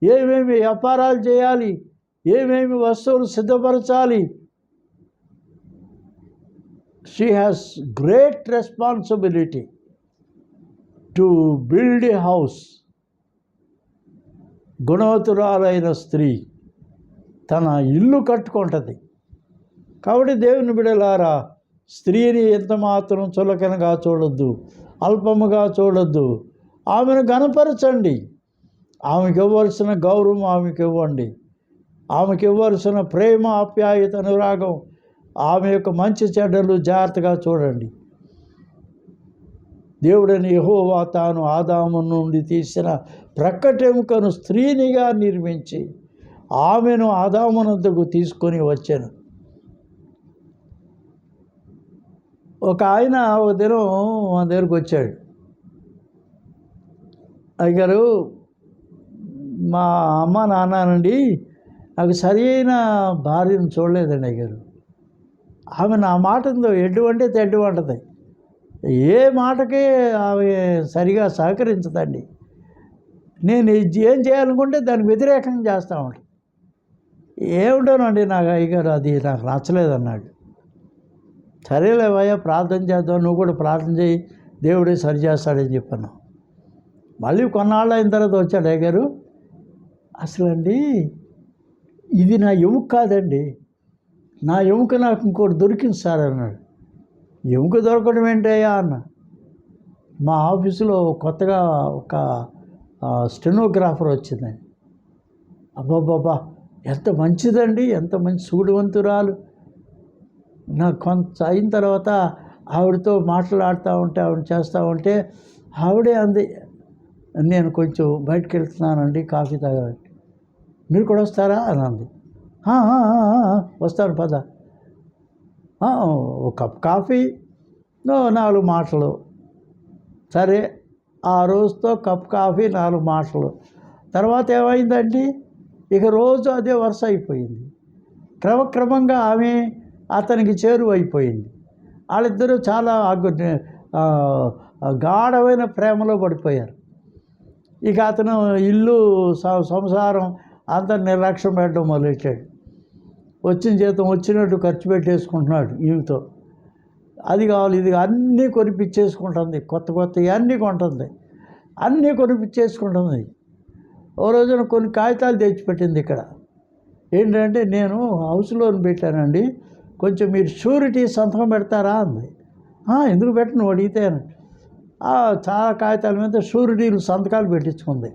ఏమేమి వ్యాపారాలు చేయాలి, ఏమేమి వస్తువులు సిద్ధపరచాలి. She has great responsibility to build a house. గుణవతురాలైన స్త్రీ తన ఇల్లు కట్టుకుంటుంది. కాబట్టి దేవుని బిడ్డలారా, స్త్రీని ఎంత మాత్రం చులకనగా చూడొద్దు, అల్పముగా చూడొద్దు. ఆమెను గణపరచండి, ఆమెకి ఇవ్వాల్సిన గౌరవం ఆమెకి ఇవ్వండి, ఆమెకి ఇవ్వాల్సిన ప్రేమ, ఆప్యాయత, అనురాగం, ఆమె యొక్క మంచి చెడ్డలు జాగ్రత్తగా చూడండి. దేవుడని యెహోవా తాను ఆదాము నుండి తీసిన ప్రక్కటెముకను స్త్రీనిగా నిర్మించి ఆమెను ఆదామునొద్దకు తీసుకొని వచ్చాను. ఒక ఆయన ఒక దినం మా దగ్గరకు వచ్చాడు. అయ్యగారు, మా అమ్మ నాన్నండి నాకు సరి అయిన భార్యను చూడలేదండి అయ్యగారు. ఆమె నా మాటందో ఎడ్డు అంటే తెడ్డు అంటది, ఏ మాటకి ఆమె సరిగా సహకరించదండి. నేను ఏం చేయాలనుకుంటే దానికి వ్యతిరేకంగా చేస్తూ ఉంటాను. ఏమిటోనండి నాకు అయ్యగారు అది నాకు నచ్చలేదన్నాడు. సరేలేవయ్యా, ప్రార్థన చేద్దాం, నువ్వు కూడా ప్రార్థన చేయి, దేవుడే సరి చేస్తాడని చెప్పాను. మళ్ళీ కొన్నాళ్ళు అయిన తర్వాత వచ్చాడు అయ్యగారు, అసలండి ఇది నా ఎముక కాదండి, నా ఎముక నాకు ఇంకోటి దొరికింది సార్ అన్నాడు. ఎముక దొరకడం ఏంటయ్యా అన్న. మా ఆఫీసులో కొత్తగా ఒక స్టెనోగ్రాఫర్ వచ్చిందండి. అబ్బాబ్బాబ్బా, ఎంత మంచిదండి, ఎంత మంచి సూడివంతురాలు. నాకు కొంత అయిన తర్వాత ఆవిడతో మాట్లాడుతూ ఉంటే, ఆవిడ చేస్తూ ఉంటే ఆవిడే అంది, నేను కొంచెం బయటకు వెళ్తున్నానండి, కాఫీ తాగాలండి, మీరు కూడా వస్తారా అని అంది. వస్తాను పద. ఒక కప్ కాఫీ, 4 మాటలు. సరే, ఆ రోజుతో కప్ కాఫీ, 4 మాటలు. తర్వాత ఏమైందండి, ఇక రోజు అదే వరుస అయిపోయింది. క్రమక్రమంగా ఆమె అతనికి చేరువైపోయింది. వాళ్ళిద్దరూ చాలా గాఢమైన ప్రేమలో పడిపోయారు. ఇక అతను ఇల్లు సంసారం అంతా నిర్లక్ష్యం పెట్టడం మొదలెట్టాడు. వచ్చిన జీతం వచ్చినట్టు ఖర్చు పెట్టేసుకుంటున్నాడు ఈమెతో. అది కావాలి, ఇది అన్నీ కొనిపించేసుకుంటుంది, కొత్త అన్నీ కొంటుంది, అన్నీ కొనిపించేసుకుంటుంది. ఓ రోజున కొన్ని కాగితాలు తెచ్చిపెట్టింది ఇక్కడ. ఏంటంటే, నేను హౌస్ లోన్ పెట్టానండి, కొంచెం మీరు షూరిటీ సంతకం పెడతారా అంది. ఎందుకు పెట్టను అడిగితే, చాలా కాగితాల మీద షూరిటీలు సంతకాలు పెట్టించుకుంది.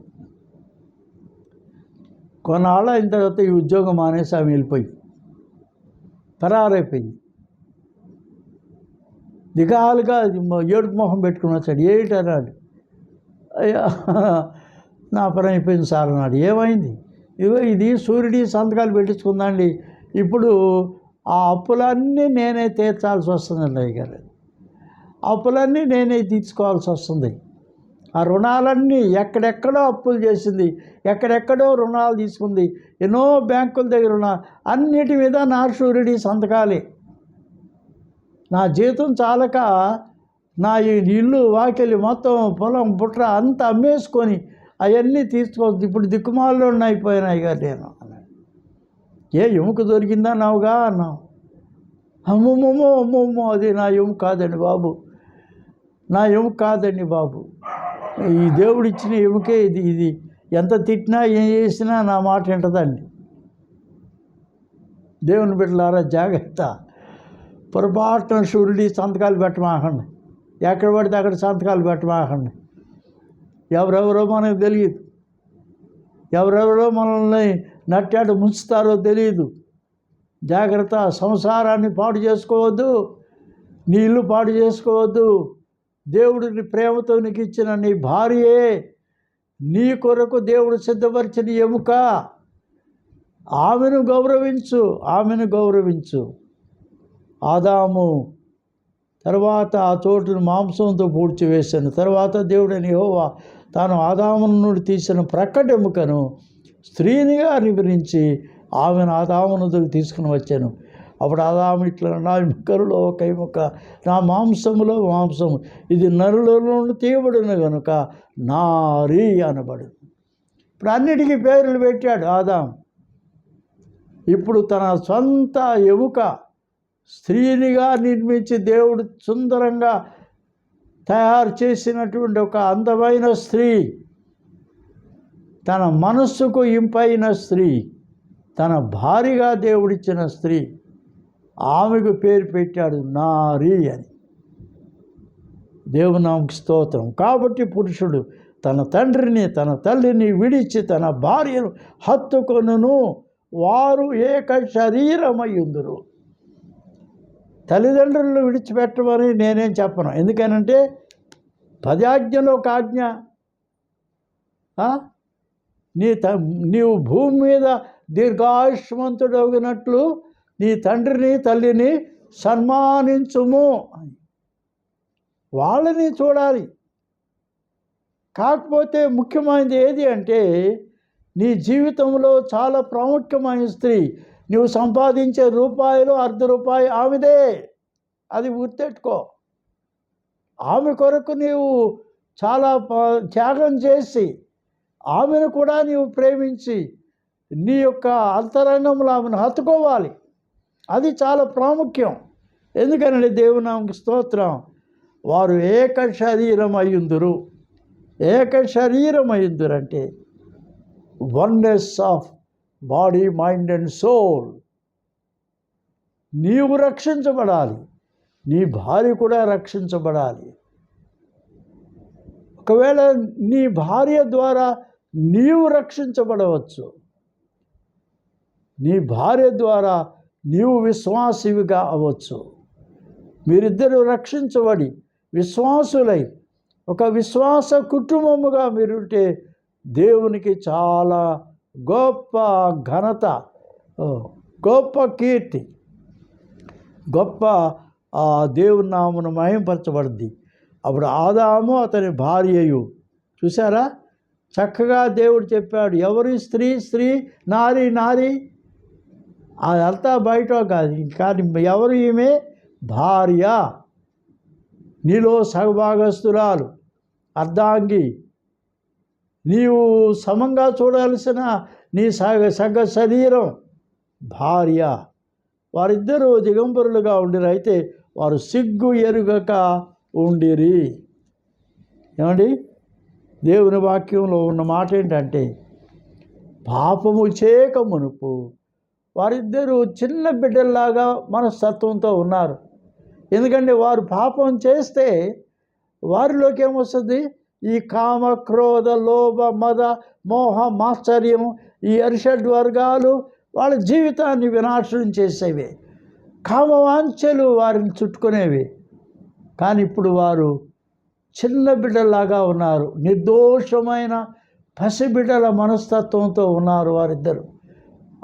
కొన్నాళ్ళు అయిన తర్వాత ఈ ఉద్యోగం మానేసి ఆమె వెళ్ళిపోయి పరారైపోయింది. దిగాలుగా ఏడుపు మొహం పెట్టుకుని వచ్చాడు. ఏమిటి అన్నాడు. అయ్యా, నా పని అయిపోయింది సార్ అన్నాడు. ఏమైంది? ఇగో ఇది షూరిటీ సంతకాలు పెట్టించుకుందండి, ఇప్పుడు ఆ అప్పులన్నీ నేనే తీర్చాల్సి వస్తుందండి అయ్యగారు. అప్పులన్నీ నేనే తీర్చుకోవాల్సి వస్తుంది. ఆ రుణాలన్నీ ఎక్కడెక్కడో అప్పులు చేసింది, ఎక్కడెక్కడో రుణాలు తీసుకుంది, ఎన్నో బ్యాంకుల దగ్గర అన్నిటి మీద నా షూరిటీ సంతకాలే. నా జీతం చాలక నా ఇల్లు వాకిలి మొత్తం పొలం పుట్ర అంతా అమ్మేసుకొని అవన్నీ తీసుకోవచ్చు. ఇప్పుడు దిక్కుమాలలో అయిపోయినాయి కదా నేను అన్నాడు. ఏ ఎముక దొరికిందా నావుగా అన్నావు. అమ్మమ్మో అది నా ఎముక కాదండి బాబు, నా ఎముక కాదండి బాబు, ఈ దేవుడు ఇచ్చిన ఎముకే ఇది ఎంత తిట్టినా ఏం చేసినా నా మాట వింటదండి. దేవుని బిడ్డలారా, జాగ్రత్త. పొరపాటున షూరిటీ సంతకాలు పెట్టమాకండి, ఎక్కడ పడితే అక్కడ సంతకాలు పెట్టమాకండి. ఎవరెవరో మనకు తెలియదు, ఎవరెవరో మనల్ని నట్టాట ముంచుతారో తెలియదు. జాగ్రత్త. సంసారాన్ని పాడు చేసుకోవద్దు, నీ ఇల్లు పాడు చేసుకోవద్దు. దేవుడిని ప్రేమతో నీకు ఇచ్చిన నీ భార్యే నీ కొరకు దేవుడు సిద్ధపరిచిన ఎముక. ఆమెను గౌరవించు, ఆమెను గౌరవించు. ఆదాము తర్వాత ఆ చోటును మాంసంతో పూడ్చివేశాను. తర్వాత దేవుడైన యెహోవా తాను ఆదాము నుండి తీసిన ప్రక్కటెముకను స్త్రీనిగా వివరించి ఆమెను ఆదాము దగ్గర తీసుకుని వచ్చాను. అప్పుడు ఆదాము ఇట్లా, నా ఎముకలలో ఒక ఎముక, నా మాంసములో మాంసము, ఇది నరుల నుండి తీయబడిన కనుక నారీ అనబడు. ఇప్పుడు అన్నిటికీ పేర్లు పెట్టాడు ఆదాము. ఇప్పుడు తన సొంత ఎముక స్త్రీనిగా నిర్మించి దేవుడు సుందరంగా తయారు చేసినటువంటి ఒక అందమైన స్త్రీ, తన మనస్సుకు ఇంపైన స్త్రీ, తన భార్యగా దేవుడిచ్చిన స్త్రీ, ఆమెకు పేరు పెట్టాడు నారీ అని. దేవునామకి స్తోత్రం. కాబట్టి పురుషుడు తన తండ్రిని తన తల్లిని విడిచి తన భార్యను హత్తుకొనును, వారు ఏక శరీరమయ్యుందురు. తల్లిదండ్రులను విడిచిపెట్టమని నేనేం చెప్పను, ఎందుకనంటే 10 ఆజ్ఞలో ఒక ఆజ్ఞ. నీవు భూమి మీద దీర్ఘాయుష్మంతుడగినట్లు నీ తండ్రిని తల్లిని సన్మానించుము. వాళ్ళని చూడాలి. కాకపోతే ముఖ్యమైనది ఏది అంటే, నీ జీవితంలో చాలా ప్రాముఖ్యమైన స్త్రీ, నువ్వు సంపాదించే రూపాయలు ₹1 ఆమెదే, అది గుర్తెట్టుకో. ఆమె కొరకు నీవు చాలా త్యాగం చేసి ఆమెను కూడా నీవు ప్రేమించి నీ యొక్క అంతరంగంలో ఆమెను హత్తుకోవాలి. అది చాలా ప్రాముఖ్యం. ఎందుకనంటే దేవునామకి స్తోత్రం, వారు ఏక శరీరం అయ్యుందురు. ఏక శరీరం అయ్యుందురు అంటే oneness of body, mind and soul. నీవు రక్షించబడాలి, నీ భార్య కూడా రక్షించబడాలి. ఒకవేళ నీ భార్య ద్వారా నీవు రక్షించబడవచ్చు, నీ భార్య ద్వారా నీవు విశ్వాసివిగా అవ్వచ్చు. మీరిద్దరూ రక్షించబడి విశ్వాసులై ఒక విశ్వాస కుటుంబముగా మీరుంటే దేవునికి చాలా గొప్ప ఘనత, గొప్ప కీర్తి, గొప్ప దేవుని నామమును మహింపరచబడింది. అప్పుడు ఆదాము అతని భార్యయు, చూసారా చక్కగా దేవుడు చెప్పాడు. ఎవరు స్త్రీ? స్త్రీ, నారీ, నారీ, అదంతా బయట కాదు. కానీ ఎవరు ఈమె? భార్య, నీలో సగభాగస్తురాలు, అర్ధాంగి, నీవు సమంగా చూడాల్సిన నీ సగ శరీరం భార్య. వారిద్దరూ దిగంబరులుగా ఉండిరి, అయితే వారు సిగ్గు ఎరుగక ఉండిరి. ఏమండి, దేవుని వాక్యంలో ఉన్న మాట ఏంటంటే, పాపము చేయక మునుపు వారిద్దరూ చిన్న బిడ్డల్లాగా మనస్తత్వంతో ఉన్నారు. ఎందుకంటే వారు పాపం చేస్తే వారిలోకి ఏమొస్తుంది? ఈ కామ, క్రోధ, లోభ, మద, మోహ, మాత్సర్యం, ఈ అరిషడ్ వర్గాలు వాళ్ళ జీవితాన్ని వినాశనం చేసేవి. కామవాంఛలు వారిని చుట్టుకునేవి. కానీ ఇప్పుడు వారు చిన్న బిడ్డలాగా ఉన్నారు, నిర్దోషమైన పసిబిడ్డల మనస్తత్వంతో ఉన్నారు. వారిద్దరు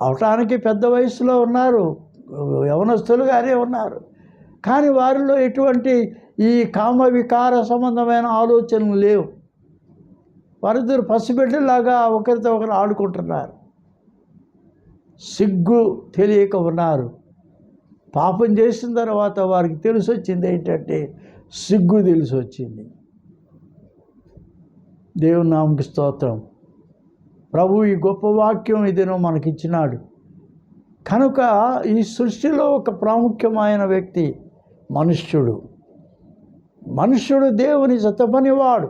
అవటానికి పెద్ద వయసులో ఉన్నారు, యవనస్తులుగానే ఉన్నారు. కానీ వారిలో ఎటువంటి ఈ కామ వికార సంబంధమైన ఆలోచనలు లేవు. వారిద్దరు పసిబిడ్డలాగా ఒకరితో ఒకరు ఆడుకుంటున్నారు, సిగ్గు తెలియక ఉన్నారు. పాపం చేసిన తర్వాత వారికి తెలిసి వచ్చింది ఏంటంటే, సిగ్గు తెలిసి వచ్చింది. దేవుని నామకి స్తోత్రం. ప్రభు ఈ గొప్ప వాక్యం ఇదేనో మనకిచ్చినాడు కనుక ఈ సృష్టిలో ఒక ప్రాముఖ్యమైన వ్యక్తి మనుష్యుడు. మనుష్యుడు దేవుని జతపనివాడు,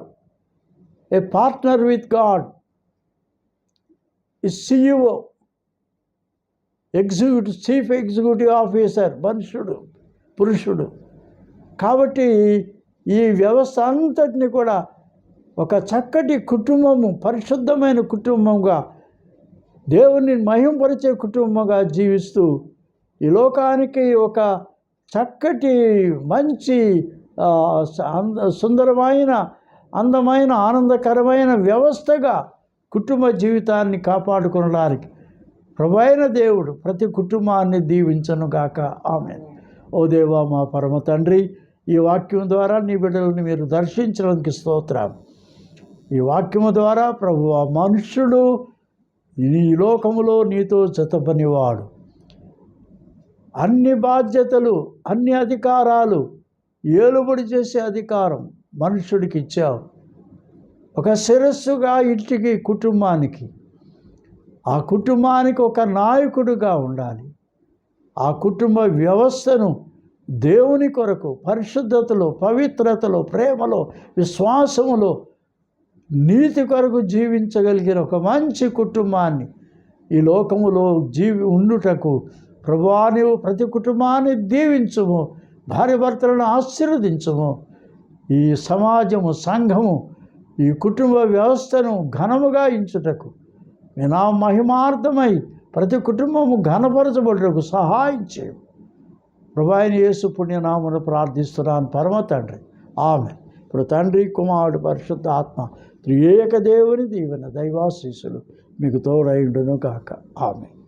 ఏ పార్ట్నర్ విత్ గాడ్, ఈ CEO, చీఫ్ ఎగ్జిక్యూటివ్ ఆఫీసర్ మనుష్యుడు, పురుషుడు. కాబట్టి ఈ వ్యవస్థ అంతటిని కూడా ఒక చక్కటి కుటుంబము, పరిశుద్ధమైన కుటుంబంగా, దేవుని మహింపరిచే కుటుంబంగా జీవిస్తూ ఈ లోకానికి ఒక చక్కటి మంచి సుందరమైన, అందమైన, ఆనందకరమైన వ్యవస్థగా కుటుంబ జీవితాన్ని కాపాడుకోవడానికి ప్రభువైన దేవుడు ప్రతి కుటుంబాన్ని దీవించను గాక. ఆమేన్. ఓ దేవా, మా పరమ తండ్రి, ఈ వాక్యం ద్వారా నీ బిడ్డలను మీరు దర్శించడానికి స్తోత్రం. ఈ వాక్యము ద్వారా ప్రభువా, మనుష్యుడు ఈ లోకములో నీతో జతపనివాడు. అన్ని బాధ్యతలు, అన్ని అధికారాలు, ఏలుబడి చేసే అధికారం మనుష్యుడికి ఇచ్చావు. ఒక శిరస్సుగా ఇంటికి, కుటుంబానికి, ఆ కుటుంబానికి ఒక నాయకుడిగా ఉండాలి. ఆ కుటుంబ వ్యవస్థను దేవుని కొరకు పరిశుద్ధతలో, పవిత్రతలో, ప్రేమలో, విశ్వాసములో, నీతి కొరకు జీవించగలిగిన ఒక మంచి కుటుంబాన్ని ఈ లోకములో ఉండుటకు ప్రభువా, నీవు ప్రతి కుటుంబాన్ని దీవించుము, భార్యాభర్తలను ఆశీర్వదించుము. ఈ సమాజము, సంఘము, ఈ కుటుంబ వ్యవస్థను ఘనముగా ఇంచుటకు మీ నా మహిమార్థమై ప్రతి కుటుంబము ఘనపరచబడుటకు సహాయం చేయు. ప్రభువా యేసు పుణ్యనామమున ప్రార్థిస్తున్నాను పరమ తండ్రి. ఆమేన్. ఇప్పుడు తండ్రి, కుమారుడు, పరిశుద్ధ ఆత్మ త్రియేక దేవుని దీవెన, దైవాశీస్సులు మీకు తోడైండును గాక. ఆమేన్.